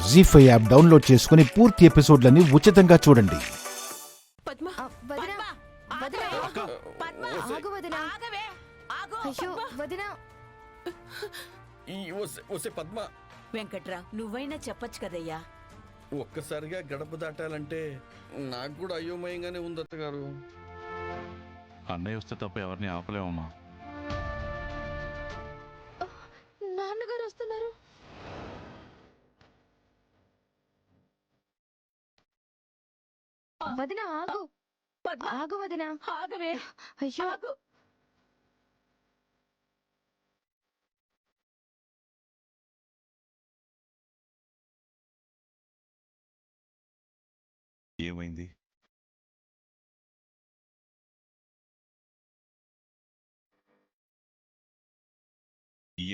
జీ5 app download చేసుకుని పూర్తి ఎపిసోడ్లని ఉచితంగా చూడండి. వెంకట్రా, నువ్వైనా చెప్పచ్చు కదయ్యా. ఒక్కసారిగా గడప దాటాలంటే నాకు కూడా అయోమయంగానే ఉంది అత్తగారు. అన్నయ్య వస్తే తప్ప ఎవరిని ఆపలేమమ్మా. నాన్నగారు వస్తున్నారు. వదిన ఆగు, ఆగు వదిన, ఆగవే. అయ్యో, ఏమైంది?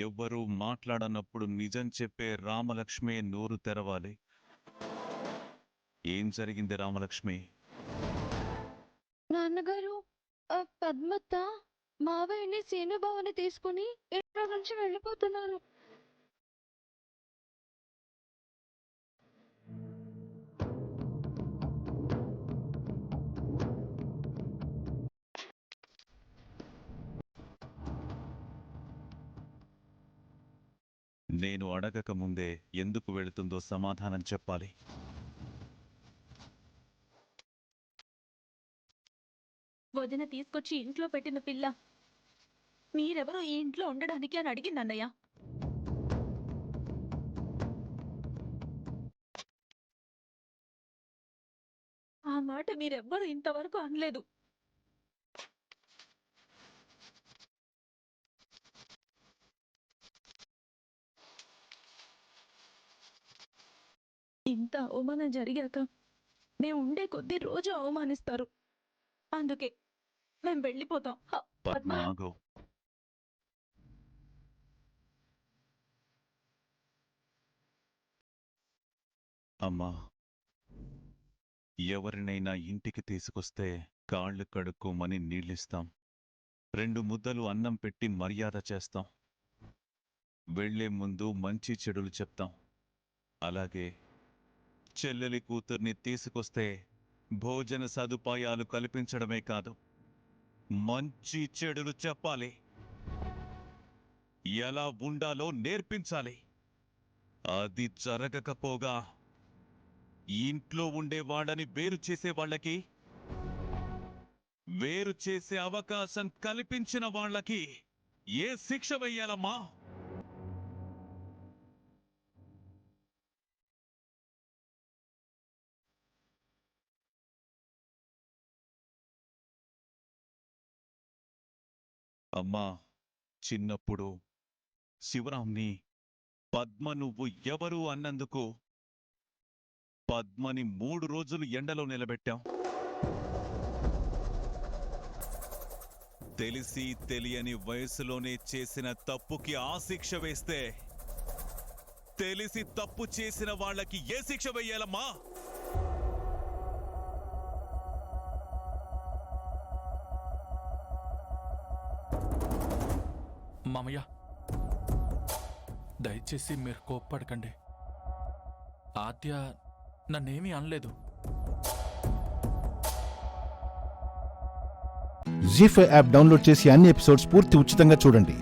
ఎవ్వరూ మాట్లాడనప్పుడు నిజం చెప్పే రామలక్ష్మి నోరు తెరవాలి. ఏం జరిగింది రామలక్ష్మి? నాన్నగారు, పద్మత్త మావయ్యని సీనుబావని తీసుకుని ఇంట్లో నుంచి వెళ్ళిపోతున్నారు. నేను అడగక ముందే ఎందుకు వెళుతుందో సమాధానం చెప్పాలి. వదిన తీసుకొచ్చి ఇంట్లో పెట్టిన పిల్ల మీరెవరో ఈ ఇంట్లో ఉండడానికి అని అడిగిందన్నయ్య. ఆ మాట మీరెవ్వరూ ఇంతవరకు అనలేదు. ఇంత అవమానం జరిగాక మేము ఉండే కొద్దీ రోజు అవమానిస్తారు. అందుకే మేము వెళ్ళిపోతాం. పద్మ ఆగు. అమ్మా, ఎవరినైనా ఇంటికి తీసుకొస్తే కాళ్ళు కడుక్కోమని నీళ్ళిస్తాం, 2 ముద్దలు అన్నం పెట్టి మర్యాద చేస్తాం, వెళ్లే ముందు మంచి చెడులు చెప్తాం. అలాగే చెల్లెలి కూతుర్ని తీసుకొస్తే భోజన సదుపాయాలు కల్పించడమే కాదు, మంచి చెడులు చెప్పాలి, ఎలా ఉండాలో నేర్పించాలి. అది జరగకపోగా ఇంట్లో ఉండేవాళ్ళని వేరు చేసే వాళ్ళకి, వేరు చేసే అవకాశం కల్పించిన వాళ్ళకి ఏ శిక్ష వెయ్యాలమ్మా? అమ్మా, చిన్నప్పుడు శివరాంని పద్మ నువ్వు ఎవరు అన్నందుకు పద్మని 3 రోజులు ఎండలో నిలబెట్టాం. తెలిసి తెలియని వయసులోనే చేసిన తప్పుకి ఆ శిక్ష వేస్తే తెలిసి తప్పు చేసిన వాళ్ళకి ఏ శిక్ష వెయ్యాలమ్మా? మామయ్య, దయచేసి మీరు కోప్పడకండి. ఆద్య నన్నేమీ అనలేదు. జీ5 యాప్ డౌన్లోడ్ చేసి అన్ని ఎపిసోడ్స్ పూర్తి ఉచితంగా చూడండి.